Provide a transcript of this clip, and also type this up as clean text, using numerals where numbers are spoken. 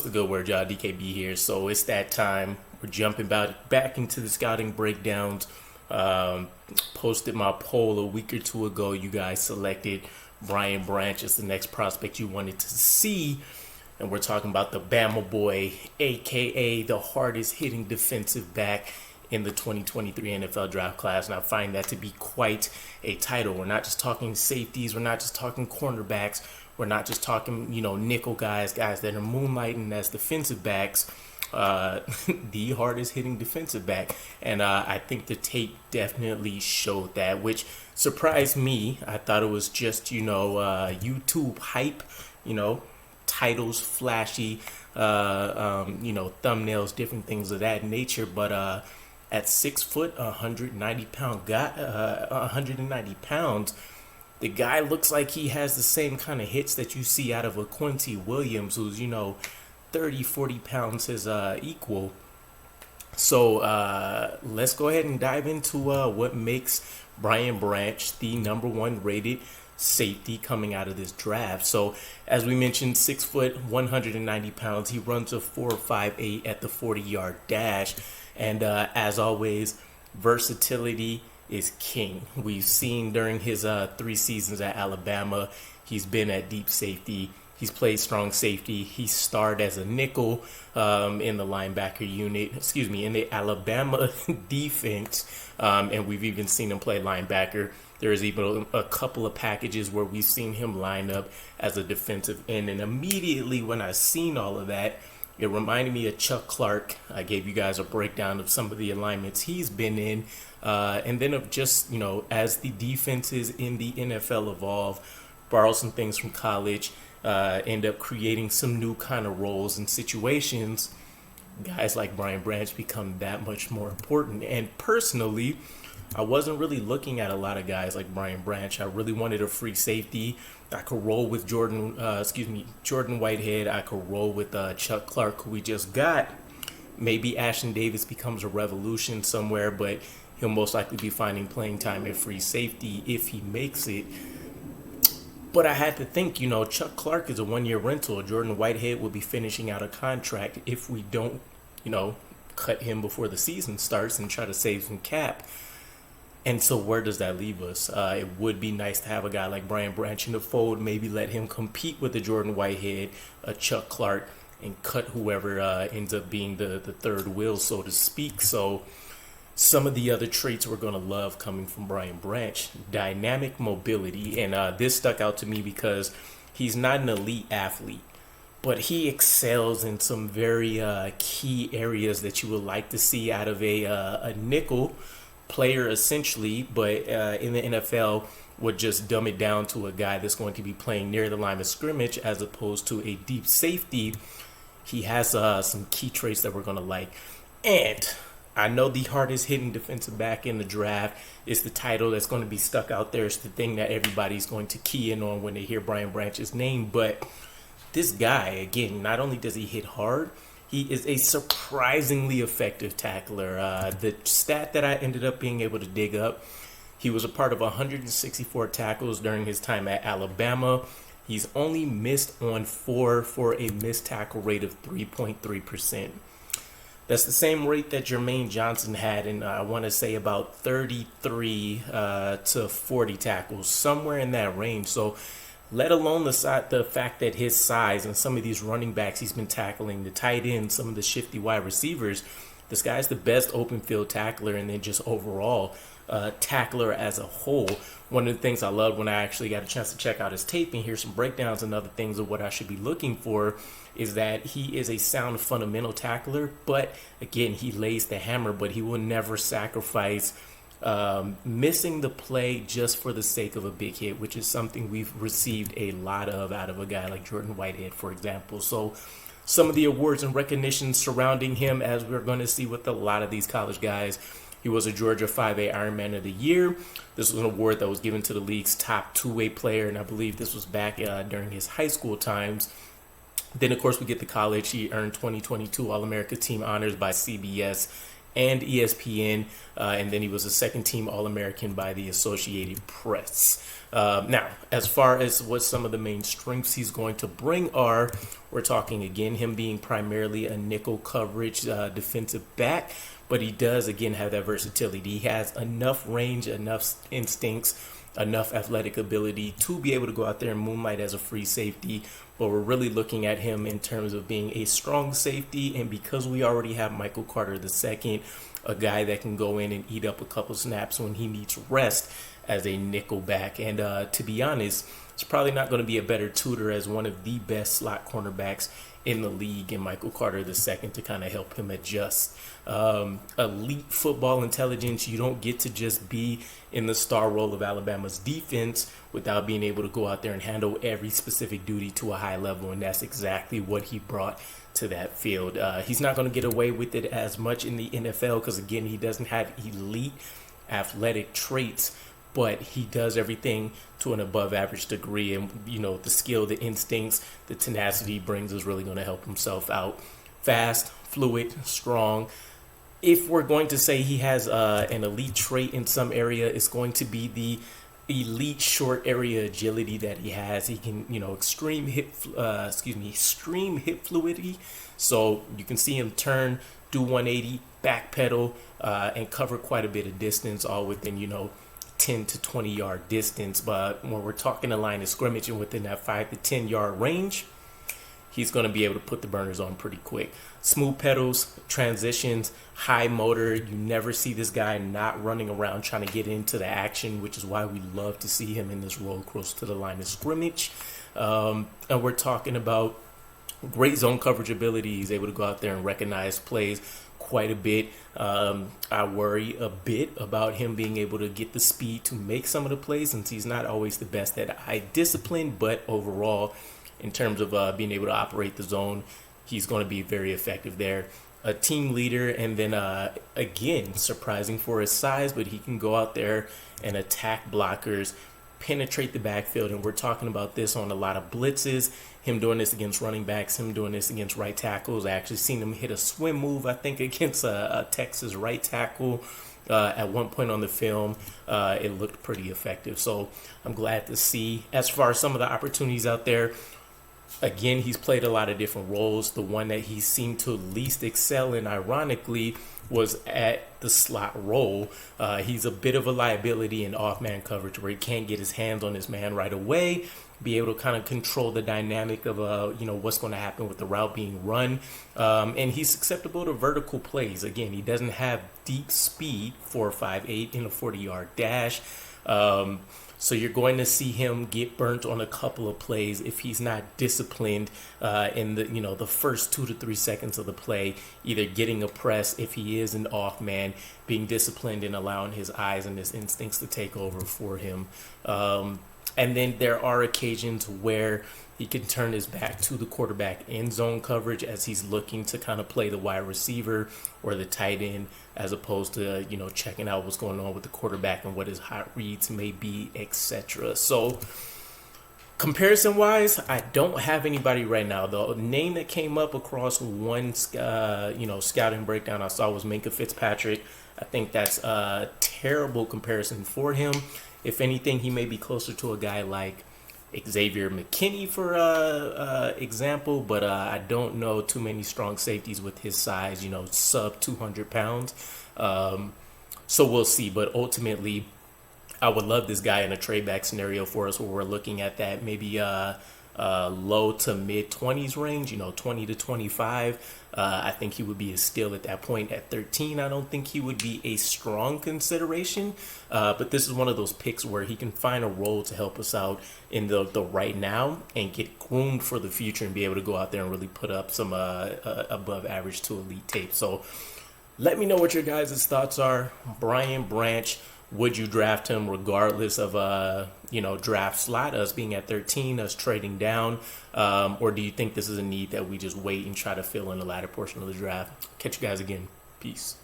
the good word, y'all? DKB here. So it's that time. We're jumping back into the scouting breakdowns. Posted my poll a week or two ago. You guys selected Brian Branch as the next prospect you wanted to see. And we're talking about the Bama boy, a.k.a. the hardest hitting defensive back in the 2023 NFL draft class. And I find that to be quite a title. We're not just talking safeties. We're not just talking cornerbacks. We're not just talking, nickel guys that are moonlighting as defensive backs. The hardest hitting defensive back. And I think the tape definitely showed that, which surprised me. I thought it was just, YouTube hype, titles, flashy, thumbnails, different things of that nature. But at 6 foot, 190 pounds, the guy looks like he has the same kind of hits that you see out of a Quincy Williams, who's, 30, 40 pounds his equal. So let's go ahead and dive into what makes Brian Branch the number one rated safety coming out of this draft. So as we mentioned, 6 foot, 190 pounds. He runs a 4.58 at the 40-yard dash. And as always, versatility is king. We've seen during his 3 seasons at Alabama, he's been at deep safety. He's played strong safety. He starred as a nickel in the linebacker unit, in the Alabama defense. And we've even seen him play linebacker. There's even a couple of packages where we've seen him line up as a defensive end. And immediately when I seen all of that, it reminded me of Chuck Clark. I gave you guys a breakdown of some of the alignments he's been in. And then of just, as the defenses in the NFL evolve, borrow some things from college, end up creating some new kind of roles and situations, guys like Brian Branch become that much more important. And personally, I wasn't really looking at a lot of guys like Brian Branch. I really wanted a free safety. I could roll with Jordan Whitehead. I could roll with Chuck Clark, who we just got. Maybe Ashton Davis becomes a revolution somewhere, but he'll most likely be finding playing time at free safety if he makes it. But I had to think, Chuck Clark is a 1-year rental. Jordan Whitehead will be finishing out a contract if we don't, cut him before the season starts and try to save some cap. And so where does that leave us? It would be nice to have a guy like Brian Branch in the fold, maybe let him compete with a Jordan Whitehead, a Chuck Clark, and cut whoever ends up being the third wheel, so to speak. So some of the other traits we're going to love coming from Brian Branch: dynamic mobility. And this stuck out to me because he's not an elite athlete, but he excels in some very key areas that you would like to see out of a nickel player, essentially. But in the NFL, would just dumb it down to a guy that's going to be playing near the line of scrimmage as opposed to a deep safety. He has some key traits that we're going to like. And I know the hardest hitting defensive back in the draft is the title that's going to be stuck out there. It's the thing that everybody's going to key in on when they hear Brian Branch's name. But this guy, again, not only does he hit hard, he is a surprisingly effective tackler. The stat that I ended up being able to dig up, he was a part of 164 tackles during his time at Alabama. He's only missed on 4 for a missed tackle rate of 3.3%. That's the same rate that Jermaine Johnson had in, I want to say, about 33 to 40 tackles, somewhere in that range. So let alone the fact that his size and some of these running backs he's been tackling, the tight ends, some of the shifty wide receivers, this guy's the best open field tackler, and then just overall tackler as a whole. One of the things I loved when I actually got a chance to check out his tape and hear some breakdowns and other things of what I should be looking for is that he is a sound fundamental tackler, but again, he lays the hammer, but he will never sacrifice missing the play just for the sake of a big hit, which is something we've received a lot of out of a guy like Jordan Whitehead, for example. So some of the awards and recognitions surrounding him, as we're going to see with a lot of these college guys. He was a Georgia 5A Ironman of the Year. This was an award that was given to the league's top two-way player, and I believe this was back during his high school times. Then, of course, we get to college. He earned 2022 All-America Team honors by CBS and ESPN, and then he was a second-team All-American by the Associated Press. Now, as far as what some of the main strengths he's going to bring are, we're talking again him being primarily a nickel coverage defensive back, but he does again have that versatility. He has enough range, enough instincts, enough athletic ability to be able to go out there and moonlight as a free safety, but we're really looking at him in terms of being a strong safety, and because we already have Michael Carter II, a guy that can go in and eat up a couple snaps when he needs rest as a nickel back. And to be honest, it's probably not going to be a better tutor as one of the best slot cornerbacks in the league in Michael Carter II to kind of help him adjust. Elite football intelligence. You don't get to just be in the star role of Alabama's defense without being able to go out there and handle every specific duty to a high level, and that's exactly what he brought to that field. He's not going to get away with it as much in the NFL because, again, he doesn't have elite athletic traits, but he does everything to an above average degree. And, you know, the skill, the instincts, the tenacity he brings is really going to help himself out. Fast, fluid, strong. If we're going to say he has an elite trait in some area, it's going to be the elite short area agility that he has. He can, you know, extreme hip fluidity. So you can see him turn, do 180, backpedal, and cover quite a bit of distance, all within, you know, 10 to 20 yard distance. But when we're talking a line of scrimmage and within that 5 to 10 yard range, he's going to be able to put the burners on pretty quick. Smooth pedals, transitions, high motor. You never see this guy not running around trying to get into the action, which is why we love to see him in this role close to the line of scrimmage. And we're talking about great zone coverage ability. He's able to go out there and recognize plays quite a bit. I worry a bit about him being able to get the speed to make some of the plays, since he's not always the best at eye discipline, but overall, in terms of being able to operate the zone, he's going to be very effective there. A team leader, and then again, surprising for his size, but he can go out there and attack blockers, penetrate the backfield, and we're talking about this on a lot of blitzes. Him doing this against running backs, him doing this against right tackles. I actually seen him hit a swim move, I think, against a Texas right tackle at one point on the film. It looked pretty effective, so I'm glad to see. As far as some of the opportunities out there, again, he's played a lot of different roles. The one that he seemed to least excel in, ironically, was at the slot role. He's a bit of a liability in off-man coverage where he can't get his hands on his man right away, be able to kind of control the dynamic of what's going to happen with the route being run. And he's susceptible to vertical plays. Again, he doesn't have deep speed, 4.58 in a 40-yard dash. So you're going to see him get burnt on a couple of plays if he's not disciplined in the first 2 to 3 seconds of the play, either getting a press if he is an off man, being disciplined and allowing his eyes and his instincts to take over for him. And then there are occasions where he can turn his back to the quarterback in zone coverage as he's looking to kind of play the wide receiver or the tight end, as opposed to, checking out what's going on with the quarterback and what his hot reads may be, etc. So comparison-wise, I don't have anybody right now. The name that came up across one, scouting breakdown I saw was Minkah Fitzpatrick. I think that's a terrible comparison for him. If anything, he may be closer to a guy like Xavier McKinney, for example, but I don't know too many strong safeties with his size, sub 200 pounds. So we'll see. But ultimately, I would love this guy in a trade back scenario for us where we're looking at that maybe low to mid 20s range, 20 to 25. I think he would be a steal at that point. At 13, I don't think he would be a strong consideration. But this is one of those picks where he can find a role to help us out in the right now and get groomed for the future and be able to go out there and really put up some above average to elite tape. So let me know what your guys' thoughts are. Brian Branch, would you draft him regardless of draft slot, us being at 13, us trading down, or do you think this is a need that we just wait and try to fill in the latter portion of the draft? Catch you guys again. Peace.